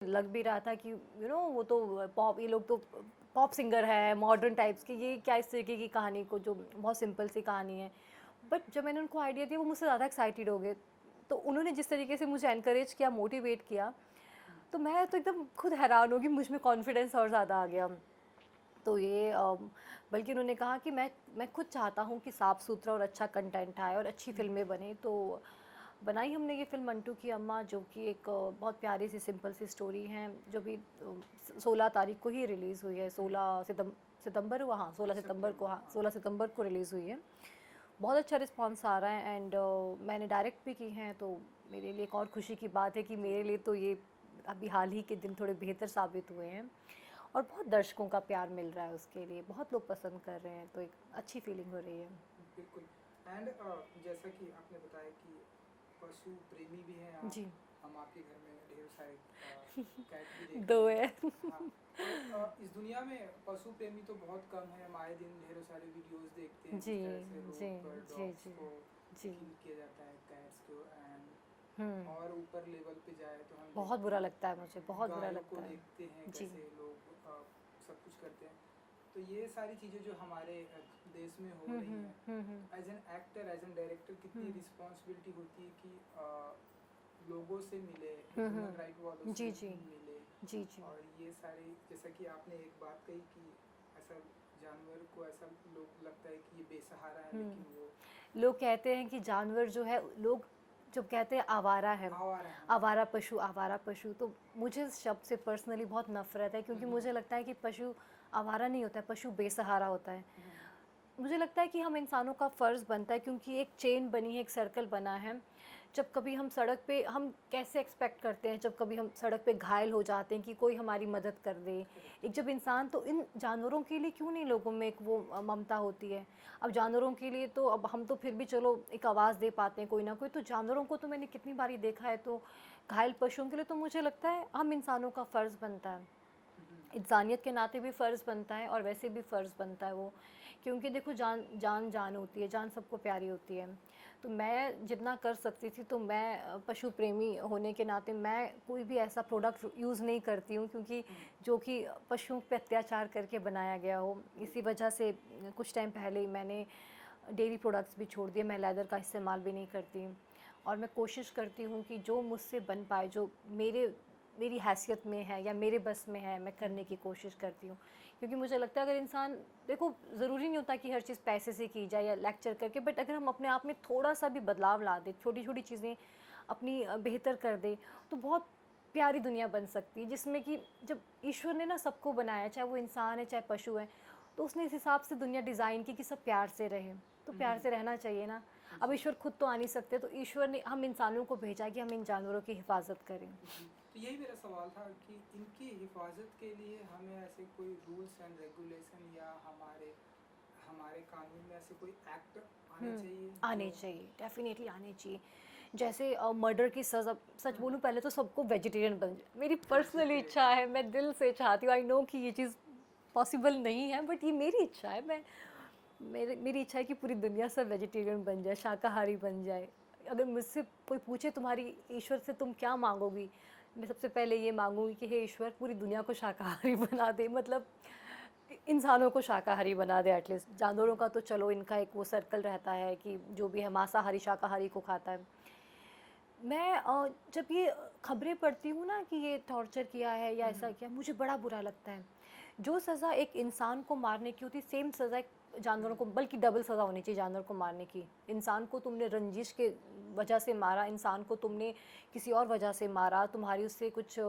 लग भी रहा था कि वो तो पॉप, ये लोग तो पॉप सिंगर है मॉडर्न टाइप्स की, ये क्या इस तरीके की कहानी को, जो बहुत सिंपल सी कहानी है। बट जब मैंने उनको आइडिया दिया वो मुझसे ज़्यादा एक्साइटेड हो गए। तो उन्होंने जिस तरीके से मुझे एनकरेज किया, मोटिवेट किया, तो मैं तो एकदम खुद हैरान होगी, मुझ में कॉन्फिडेंस और ज़्यादा आ गया। तो ये बल्कि उन्होंने कहा कि मैं खुद चाहता हूँ कि साफ़ सुथरा और अच्छा कंटेंट आए और अच्छी फ़िल्में बने। तो बनाई हमने ये फ़िल्म मंटू की अम्मा, जो कि एक बहुत प्यारी सी सिंपल सी स्टोरी है, जो भी 16 तारीख को ही रिलीज़ हुई है। 16 सितंबर हुआ, हाँ 16 सितंबर को, हाँ 16 सितंबर को रिलीज़ हुई है। बहुत अच्छा रिस्पॉन्स आ रहा है एंड मैंने डायरेक्ट भी की हैं, तो मेरे लिए एक और खुशी की बात है कि मेरे लिए तो ये अभी हाल ही के दिन थोड़े बेहतर साबित हुए हैं और बहुत दर्शकों का प्यार मिल रहा है उसके लिए, बहुत लोग पसंद कर रहे हैं, तो एक अच्छी फीलिंग हो रही है। बिल्कुल। एंड जैसा कि आपने बताया कि पशु प्रेमी भी हैं आप, जी। हम आपके घर में ढेर सारे कैट भी देख दो रहे हैं। है। हाँ, और इस दुनिया में पशु प्रेमी तो बहुत कम है, हम आए दिन ढेरों सारे वीडियोस देखते हैं जी जिस तरह से जी रोड पर जी डॉग्स जी को जी। किल किया जाता है, कैट्स को। एंड हम्म। और ऊपर लेवल पे जाए तो हम बहुत देखते बुरा हैं, लगता है, मुझे बहुत बुरा गायों को लगता है। देखते हैं जी। कैसे लोग सब कुछ करते हैं। तो ये सारी चीज़ें जो हमारे देश में हो रही हैं, हम्म। As an actor, as an director, कितनी रिस्पॉन्सिबिलिटी होती है कि लोगों से मिले, ह्यूमन राइट वालों से जी जी मिले। जी जी। और ये सारी, जैसा कि आपने एक बात कही कि ऐसा जानवर को ऐसा लोग लगता है कि ये बेसहारा है, लेकिन वो लोग कहते हैं कि जानवर जो है, लोग जब कहते हैं आवारा है, आवारा है। आवारा पशु, आवारा पशु, तो मुझे इस शब्द से पर्सनली बहुत नफरत है, क्योंकि मुझे लगता है कि पशु आवारा नहीं होता है, पशु बेसहारा होता है। मुझे लगता है कि हम इंसानों का फ़र्ज़ बनता है, क्योंकि एक चेन बनी है, एक सर्कल बना है। जब कभी हम सड़क पे, हम कैसे एक्सपेक्ट करते हैं जब कभी हम सड़क पे घायल हो जाते हैं कि कोई हमारी मदद कर दे। एक जब इंसान, तो इन जानवरों के लिए क्यों नहीं लोगों में एक वो ममता होती है। अब जानवरों के लिए तो, अब हम तो फिर भी चलो एक आवाज़ दे पाते हैं कोई ना कोई, तो जानवरों को तो मैंने कितनी बारी देखा है। तो घायल पशुओं के लिए तो मुझे लगता है हम इंसानों का फ़र्ज़ बनता है, इंसानियत के नाते भी फ़र्ज़ बनता है और वैसे भी फ़र्ज़ बनता है वो, क्योंकि देखो जान जान जान होती है, जान सबको प्यारी होती है। तो मैं जितना कर सकती थी, तो मैं पशु प्रेमी होने के नाते मैं कोई भी ऐसा प्रोडक्ट यूज़ नहीं करती हूँ, क्योंकि जो कि पशुओं पे अत्याचार करके बनाया गया हो। इसी वजह से कुछ टाइम पहले ही मैंने डेयरी प्रोडक्ट्स भी छोड़ दिए, मैं लेदर का इस्तेमाल भी नहीं करती। और मैं कोशिश करती हूँ कि जो मुझसे बन पाए, जो मेरी हैसियत में है या मेरे बस में है, मैं करने की कोशिश करती हूँ। क्योंकि मुझे लगता है अगर इंसान, देखो ज़रूरी नहीं होता कि हर चीज़ पैसे से की जाए या लेक्चर करके, बट अगर हम अपने आप में थोड़ा सा भी बदलाव ला दें, छोटी छोटी चीज़ें अपनी बेहतर कर दें, तो बहुत प्यारी दुनिया बन सकती है, जिसमें कि जब ईश्वर ने ना सबको बनाया, चाहे वो इंसान है चाहे पशु है, तो उसने इस हिसाब से दुनिया डिज़ाइन की कि सब प्यार से रहें। तो प्यार से रहना चाहिए ना। अब ईश्वर खुद तो आ नहीं सकते, तो ईश्वर ने हम इंसानों को भेजा कि हम इन जानवरों की हिफाजत करें। जी, तो यही मेरा सवाल था कि इनकी हिफाजत के लिए हमें ऐसे कोई रूल्स एंड रेगुलेशन या हमारे हमारे कानून में ऐसे कोई एक्ट आने चाहिए आने जो। चाहिए, डेफ़िनेटली आने चाहिए। जैसे मर्डर की सज़ा, सच बोलूँ पहले तो सबको वेजिटेरियन बन जाए, मेरी पर्सनली वेजिटेरियन। इच्छा है, मैं दिल से चाहती हूँ। आई नो कि ये चीज़ पॉसिबल नहीं है, बट ये मेरी इच्छा है। मेरी इच्छा है कि पूरी दुनिया सब वेजिटेरियन बन जाए, शाकाहारी बन जाए। अगर मुझसे कोई पूछे तुम्हारी ईश्वर से तुम क्या माँगोगी? मैं सबसे पहले ये माँगूँगी कि हे ईश्वर, पूरी दुनिया को शाकाहारी बना दे, मतलब इंसानों को शाकाहारी बना दे एटलीस्ट। जानवरों का तो चलो इनका एक वो सर्कल रहता है कि जो भी है मांसाहारी शाकाहारी को खाता है। मैं जब ये खबरें पढ़ती हूँ ना कि ये टॉर्चर किया है या ऐसा किया, मुझे बड़ा बुरा लगता है। जो सज़ा एक इंसान को मारने की होती, सेम सज़ा एक जानवरों को, बल्कि डबल सज़ा होनी चाहिए जानवर को मारने की। इंसान को तुमने रंजिश के वजह से मारा, इंसान को तुमने किसी और वजह से मारा, तुम्हारी उससे कुछ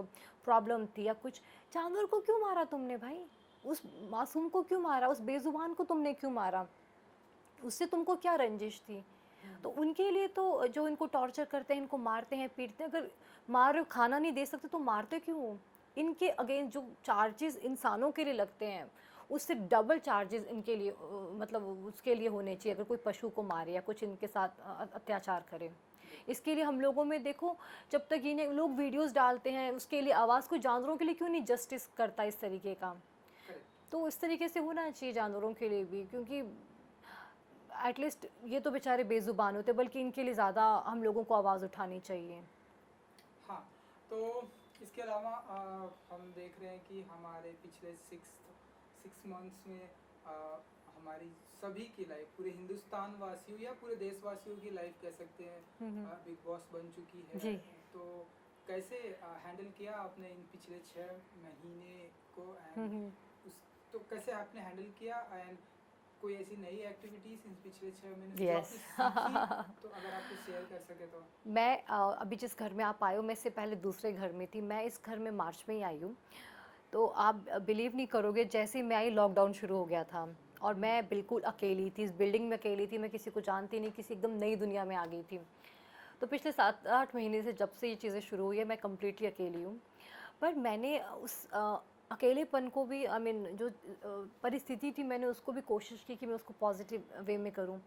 प्रॉब्लम थी या कुछ, जानवर को क्यों मारा तुमने भाई? उस मासूम को क्यों मारा? उस बेज़ुबान को तुमने क्यों मारा? उससे तुमको क्या रंजिश थी? तो उनके लिए तो, जो इनको टॉर्चर करते हैं, इनको मारते हैं, पीटते हैं, अगर मार रहे हो, खाना नहीं दे सकते तो मारते क्यों हो? इनके अगेंस्ट जो चार्जेस इंसानों के लिए लगते हैं, उससे डबल चार्जेस इनके लिए, मतलब उसके लिए होने चाहिए, अगर कोई पशु को मारे या कुछ इनके साथ अत्याचार करे। इसके लिए हम लोगों में देखो, जब तक इन्हें लोग वीडियोस डालते हैं उसके लिए आवाज़, कोई जानवरों के लिए क्यों नहीं जस्टिस करता इस तरीके का? करेक्ट। तो इस तरीके से होना चाहिए जानवरों के लिए भी, क्योंकि एटलीस्ट ये तो बेचारे बेज़ुबान होते, बल्कि इनके लिए ज़्यादा हम लोगों को आवाज़ उठानी चाहिए। हाँ, तो इसके अलावा हम देख रहे हैं कि हमारे पिछले 6 मंथ्स में हमारी सभी की लाइफ, पूरे हिंदुस्तान वासियों या पूरे देशवासियों की लाइफ कह सकते हैं बिग बॉस बन चुकी है। जी। तो कैसे हैंडल किया आपने इन पिछले 6 महीने को, हम्म, एंड उस तो कैसे आपने हैंडल किया, एंड कोई ऐसी नई एक्टिविटीज इन पिछले 6 महीने से जो यस। आपने सीखी, तो अगर आप कुछ शेयर कर सके तो। मैं अभी जिस घर में आप आए हो, मैं इससे पहले दूसरे घर में थी। मैं इस घर में मार्च में ही आई हूँ। तो आप बिलीव नहीं करोगे, जैसे ही मैं आई लॉकडाउन शुरू हो गया था और मैं बिल्कुल अकेली थी, इस बिल्डिंग में अकेली थी। मैं किसी को जानती नहीं, किसी एकदम नई दुनिया में आ गई थी। तो पिछले 7-8 महीने से जब से ये चीज़ें शुरू हुई है, मैं कम्प्लीटली अकेली हूँ। पर मैंने उस अकेलेपन को भी, आई मीन जो परिस्थिति थी, मैंने उसको भी कोशिश की कि मैं उसको पॉजिटिव वे में करूँ।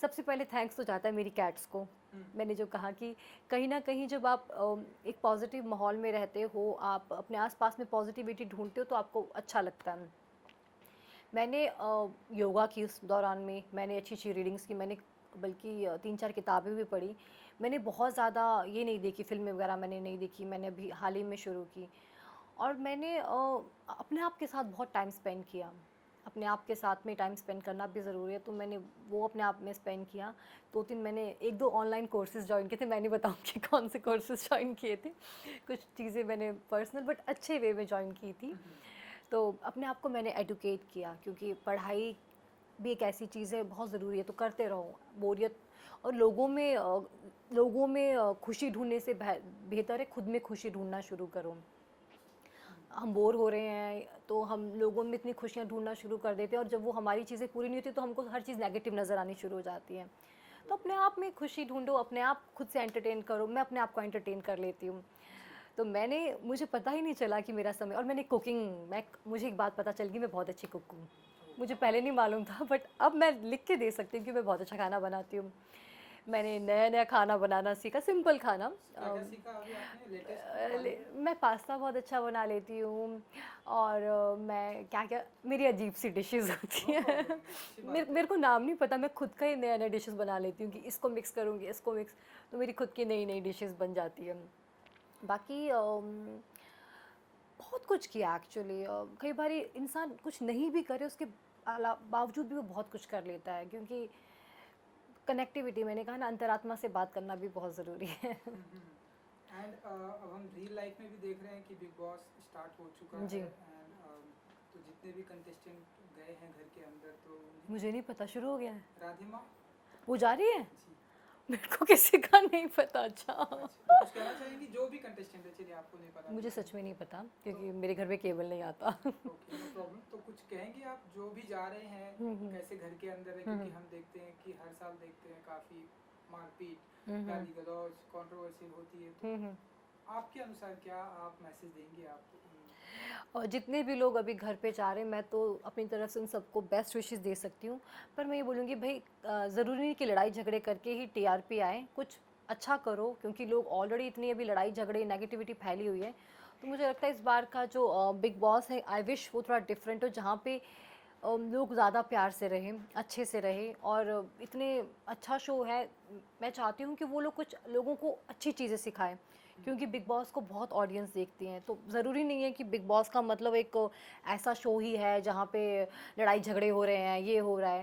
सबसे पहले थैंक्स तो जाता है मेरी कैट्स को। मैंने जो कहा कि कहीं ना कहीं जब आप एक पॉजिटिव माहौल में रहते हो, आप अपने आसपास में पॉजिटिविटी ढूंढते हो, तो आपको अच्छा लगता है। मैंने योगा की उस दौरान में, मैंने अच्छी अच्छी रीडिंग्स की, मैंने बल्कि 3-4 किताबें भी पढ़ी। मैंने बहुत ज़्यादा ये नहीं देखी, फिल्में वगैरह मैंने नहीं देखी, मैंने अभी हाल ही में शुरू की। और मैंने अपने आप के साथ बहुत टाइम स्पेंड किया। अपने आप के साथ में टाइम स्पेंड करना भी ज़रूरी है, तो मैंने वो अपने आप में स्पेंड किया। 2-3 मैंने 1-2 ऑनलाइन कोर्सेज़ जॉइन किए थे। मैं नहीं बताऊँगी कौन से कोर्सेज़ जॉइन किए थे। कुछ चीज़ें मैंने पर्सनल बट अच्छे वे में जॉइन की थी। तो अपने आप को मैंने एडुकेट किया, क्योंकि पढ़ाई भी एक ऐसी चीज़ है, बहुत ज़रूरी है, तो करते रहो। बोरियत और लोगों में खुशी ढूँढने से बेहतर है खुद में खुशी ढूँढना शुरू करो। हम बोर हो रहे हैं तो हम लोगों में इतनी खुशियाँ ढूँढना शुरू कर देते हैं, और जब वो हमारी चीज़ें पूरी नहीं होती तो हमको हर चीज़ नेगेटिव नज़र आनी शुरू हो जाती है। तो अपने आप में खुशी ढूँढो, अपने आप खुद से एंटरटेन करो। मैं अपने आप को एंटरटेन कर लेती हूँ। तो मुझे पता ही नहीं चला कि मेरा समय, और मुझे एक बात पता चल गई, मैं बहुत अच्छी कुक हूँ। मुझे पहले नहीं मालूम था, बट अब मैं लिख के दे सकती हूँ कि मैं बहुत अच्छा खाना बनाती हूँ। मैंने नया-नया खाना बनाना सीखा, सिंपल खाना। क्या क्या सीखा अभी आपने लेटेस्ट? मैं पास्ता बहुत अच्छा बना लेती हूँ, और मैं क्या-क्या मेरी अजीब-सी डिशेज़ होती नो हैं। प्रॉब्लम, अच्छी मेरे बात है। मेरे को नाम नहीं पता, मैं खुद का ही नया-नया डिशेज़ बना लेती हूँ कि इसको मिक्स करूँगी, इसको मिक्स, तो मेरी खुद की नई-नई डिशेज़ बन जाती हैं। बाकी बहुत कुछ किया एक्चुअली। कई बारी इंसान कुछ नहीं भी करे, उसके बावजूद भी वो बहुत कुछ कर लेता है, क्योंकि कनेक्टिविटी, मैंने कहा ना, अंतरात्मा से बात करना भी बहुत ज़रूरी है। एंड अब हम रियल लाइफ में भी देख रहे हैं कि बिग बॉस स्टार्ट हो चुका जी। है, एंड तो जितने भी कंटेस्टेंट गए हैं घर के अंदर, तो मुझे नहीं पता, शुरू हो गया है? राधिमा वो जा रही है? जी। मेरे को किसी का नहीं पता। अच्छा। अच्छा, तो कुछ कहना चाहेंगी जो भी कंटेस्टेंट है, चलिए आपको नहीं पता। मुझे सच में नहीं पता, क्योंकि मेरे घर में केबल नहीं आता। Okay, no problem. तो कुछ कहेंगे आप जो भी जा रहे हैं, कैसे घर के अंदर है, क्योंकि हम देखते हैं कि हर साल देखते हैं काफ़ी मारपीट, गाली गलौज, कंट्रोवर्सी होती है, तो आपके अनुसार क्या आप मैसेज देंगे आप और जितने भी लोग अभी घर पे जा रहे हैं, मैं तो अपनी तरफ से उन सबको बेस्ट विशेस दे सकती हूँ। पर मैं ये बोलूँगी, भाई ज़रूरी नहीं कि लड़ाई झगड़े करके ही टीआरपी आए, कुछ अच्छा करो, क्योंकि लोग ऑलरेडी इतनी अभी लड़ाई झगड़े नेगेटिविटी फैली हुई है। तो मुझे लगता है इस बार का जो बिग बॉस है, आई विश वो थोड़ा डिफरेंट हो, जहाँ पे लोग ज़्यादा प्यार से रहें, अच्छे से रहें, और इतने अच्छा शो है। मैं चाहती हूँ कि वो लोग कुछ लोगों को अच्छी चीज़ें सिखाएं, क्योंकि बिग बॉस को बहुत ऑडियंस देखती हैं। तो ज़रूरी नहीं है कि बिग बॉस का मतलब एक ऐसा शो ही है जहाँ पे लड़ाई झगड़े हो रहे हैं, ये हो रहा है।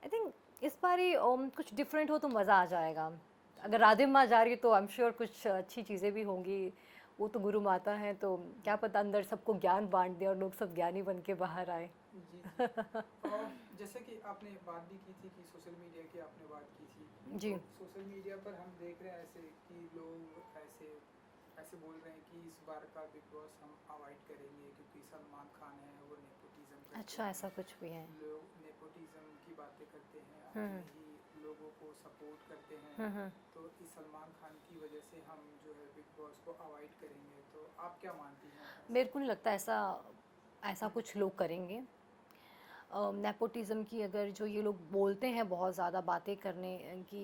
आई थिंक इस बार ही कुछ डिफरेंट हो तो मज़ा आ जाएगा। अगर राधे माँ जा रही तो आई एम श्योर कुछ अच्छी चीज़ें भी होंगी। वो तो गुरु माता हैं, तो क्या पता अंदर सबको ज्ञान बांट दे और लोग सब ज्ञानी बन के बाहर आए। जी। और जैसे कि आपने बात भी की थी कि सोशल मीडिया की आपने बात की थी, जी। तो सोशल मीडिया पर हम देख रहे हैं ऐसे कि लोग ऐसे ऐसे बोल रहे हैं कि इस बार का बिग बॉस हम अवॉइड करेंगे, क्योंकि सलमान खान है वो नेपोटिज्म करते अच्छा, हैं। ऐसा कुछ भी है? लोग नेपोटिज्म की बातें करते हैं, अपने ही लोगों को सपोर्ट करते हैं, तो इस सलमान खान की वजह से हम जो है बिग बॉस को अवॉइड करेंगे, तो आप क्या मानती हैं? मेरे को नहीं लगता ऐसा ऐसा कुछ लोग करेंगे। नेपोटिज़्म की, अगर जो ये लोग बोलते हैं बहुत ज़्यादा बातें करने की,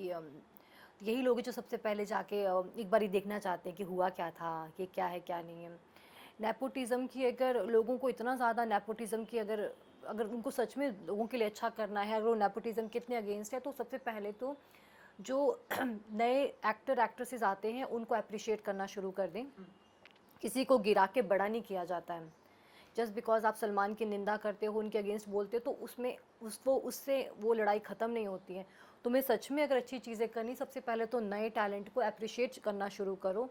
यही लोग हैं जो सबसे पहले जाके एक बार ही देखना चाहते हैं कि हुआ क्या था, ये क्या है क्या नहीं है। नेपोटिज़्म की, अगर लोगों को इतना ज़्यादा नेपोटिज़्म की, अगर अगर उनको सच में लोगों के लिए अच्छा करना है, अगर वो नेपोटिज़्म के इतने अगेंस्ट है, तो सबसे पहले तो जो नए एक्टर एक्ट्रेसेस आते हैं उनको अप्रिशिएट करना शुरू कर दें। किसी को गिरा के बड़ा नहीं किया जाता है। जस्ट बिकॉज आप सलमान की निंदा करते हो, उनके अगेंस्ट बोलते हो, तो उससे वो लड़ाई ख़त्म नहीं होती है। तुम्हें सच में अगर अच्छी चीज़ें करनी, सबसे पहले तो नए टैलेंट को अप्रिशिएट करना शुरू करो।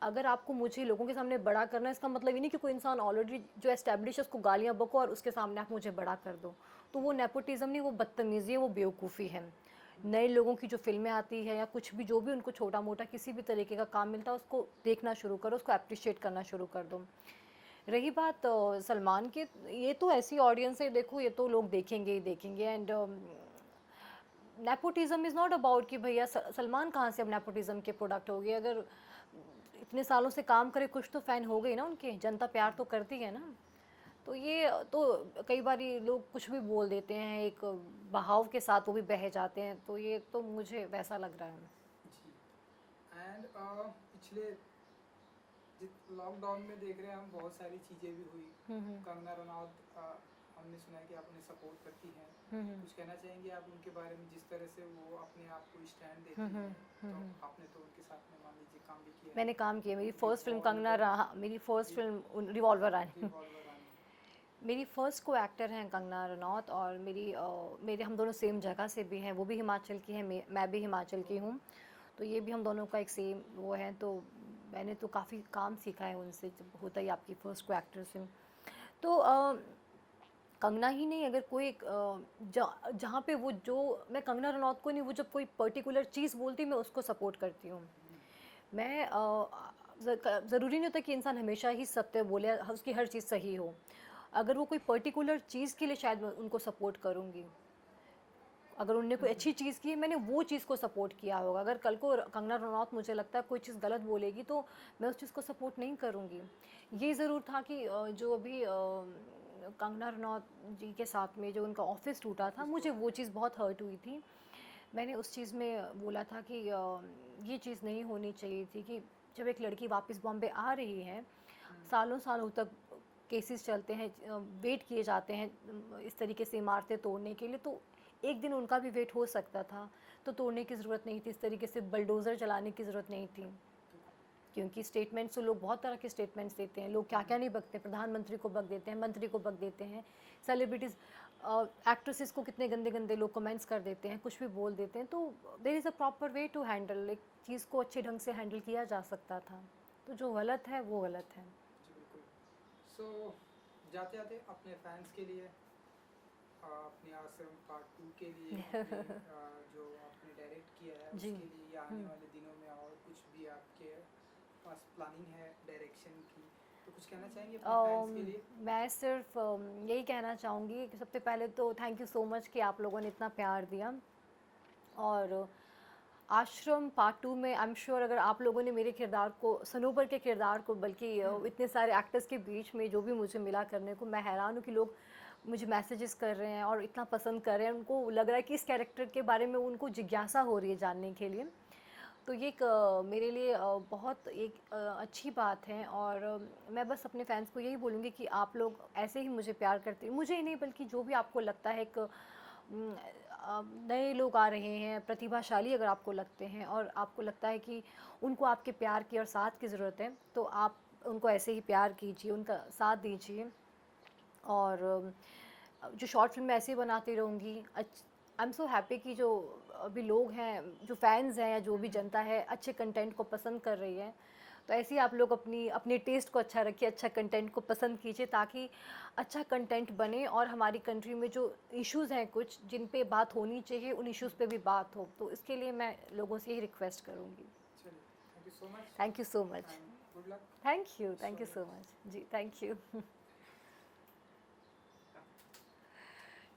अगर आपको मुझे लोगों के सामने बड़ा करना है, इसका मतलब ये नहीं कि कोई इंसान ऑलरेडी जो एस्टेब्लिश है उसको गालियाँ बको और उसके सामने आप मुझे बड़ा कर दो। तो वो नेपोटिज़म नहीं, वो बदतमीज़ी है, वो बेवकूफ़ी है। नए लोगों की जो फ़िल्में आती है या कुछ भी, जो भी उनको छोटा-मोटा किसी भी तरीके का काम मिलता है, उसको देखना शुरू करो, उसको एप्रिशिएट करना शुरू कर दो। रही बात सलमान की, ये तो ऐसी ऑडियंस है, देखो ये तो लोग देखेंगे ही देखेंगे। And nepotism is not about कि भैया सलमान कहाँ से अब नेपोटिज़म के प्रोडक्ट हो गए। अगर इतने सालों से काम करे, कुछ तो फ़ैन हो गई ना उनके, जनता प्यार तो करती है ना। तो ये तो कई बार ये लोग कुछ भी बोल देते हैं, एक बहाव के साथ वो भी बह जाते हैं, तो ये तो मुझे वैसा लग रहा है। जी। एंड पिछले लॉकडाउन में देख रहे हैं हम, बहुत सारी चीज़ें भी हुई। कंगना रनौत, हमने सुना है कि आप उन्हें सपोर्ट करती हैं। कुछ कहना चाहेंगे आप उनके बारे में, जिस तरह से वो अपने आप को स्टैंड देती हैं? तो आपने तो उनके साथ में मान लीजिए काम भी किया मैंने है। काम किया, मेरी फर्स्ट फिल्म कंगना रहा, मेरी फर्स्ट फिल्म रिवॉल्वर रानी। रिवॉल्वर रानी। मेरी फर्स्ट को एक्टर हैं कंगना रनौत, और मेरे हम दोनों सेम जगह से भी हैं। वो भी हिमाचल की हैं, मैं भी हिमाचल की हूँ। तो ये भी हम दोनों का एक सेम वो है। तो मैंने तो काफ़ी काम सीखा है उनसे, जब होता ही आपकी फ़र्स्ट को एक्टर से। तो कंगना ही नहीं, अगर कोई जहाँ पे वो, जो मैं कंगना रनौत को नहीं, वो जब कोई पर्टिकुलर चीज़ बोलती मैं उसको सपोर्ट करती हूँ। मैं ज़रूरी नहीं होता कि इंसान हमेशा ही सत्य बोले, उसकी हर चीज़ सही हो। अगर वो कोई पर्टिकुलर चीज़ के लिए शायद मैं उनको सपोर्ट करूँगी। अगर उनने कोई अच्छी चीज़ की है, मैंने वो चीज़ को सपोर्ट किया होगा। अगर कल को कंगना रनौत मुझे लगता है कोई चीज़ गलत बोलेगी, तो मैं उस चीज़ को सपोर्ट नहीं करूँगी। ये ज़रूर था कि जो अभी कंगना रनौत जी के साथ में जो उनका ऑफिस टूटा था, मुझे वो चीज़ बहुत हर्ट हुई थी। मैंने उस चीज़ में बोला था कि ये चीज़ नहीं होनी चाहिए थी कि जब एक लड़की वापस बॉम्बे आ रही है, सालों सालों तक केसेस चलते हैं, वेट किए जाते हैं इस तरीके से इमारतें तोड़ने के लिए, तो एक दिन उनका भी वेट हो सकता था। तो तोड़ने की ज़रूरत नहीं थी, इस तरीके से बलडोज़र चलाने की ज़रूरत नहीं थी। क्योंकि स्टेटमेंट्स तो लोग बहुत तरह के स्टेटमेंट्स देते हैं, लोग क्या क्या नहीं बकते, प्रधानमंत्री को बक देते हैं, मंत्री को बक देते हैं, सेलिब्रिटीज़, एक्ट्रेसेस को कितने गंदे गंदे लोग कमेंट्स कर देते हैं, कुछ भी बोल देते हैं। तो there is a proper way to handle, एक चीज़ को अच्छे ढंग से हैंडल किया जा सकता था। तो जो गलत है वो गलत है। जी बिल्कुल। सो जाते जाते अपने फैंस के लिए, अपने आश्रम पार्ट 2 के लिए, जो आपने डायरेक्ट किया है जी। उसके लिए, या आने वाले दिनों में और कुछ भी आपके पास प्लानिंग है डायरेक्शन की, तो कुछ कहना चाहेंगे अपने फैंस के लिए? मैं सिर्फ यही कहना चाहूँगी कि सबसे पहले तो थैंक यू सो मच कि आप लोगों ने इतना प्यार दिया। और आश्रम पार्ट 2 में आई एम श्योर, अगर आप लोगों ने मेरे किरदार को, सनोबर के किरदार को, बल्कि इतने सारे एक्टर्स के बीच में जो भी मुझे मिला करने को, मैं हैरान हूँ कि लोग मुझे मैसेजेस कर रहे हैं और इतना पसंद कर रहे हैं। उनको लग रहा है कि इस कैरेक्टर के बारे में उनको जिज्ञासा हो रही है जानने के लिए। तो ये एक मेरे लिए बहुत एक अच्छी बात है। और मैं बस अपने फैंस को यही बोलूँगी कि आप लोग ऐसे ही मुझे प्यार करते हैं, मुझे ही नहीं बल्कि जो भी आपको लगता है, एक नए लोग आ रहे हैं, प्रतिभाशाली अगर आपको लगते हैं और आपको लगता है कि उनको आपके प्यार की और साथ की ज़रूरत है, तो आप उनको ऐसे ही प्यार कीजिए, उनका साथ दीजिए। और जो शॉर्ट फिल्म मैं ऐसे ही बनाती रहूँगी। आई एम सो हैप्पी कि जो अभी लोग हैं, जो फैंस हैं या जो भी जनता है, अच्छे कंटेंट को पसंद कर रही है। तो ऐसे ही आप लोग अपने टेस्ट को अच्छा रखिए, अच्छा कंटेंट को पसंद कीजिए, ताकि अच्छा कंटेंट बने और हमारी कंट्री में जो इश्यूज़ हैं कुछ जिन पे बात होनी चाहिए, उन इश्यूज़ पे भी बात हो। तो इसके लिए मैं लोगों से ही रिक्वेस्ट करूँगी। चलिए, thank you so much. Thank you so much. Good luck. Thank you so much जी, थैंक यू।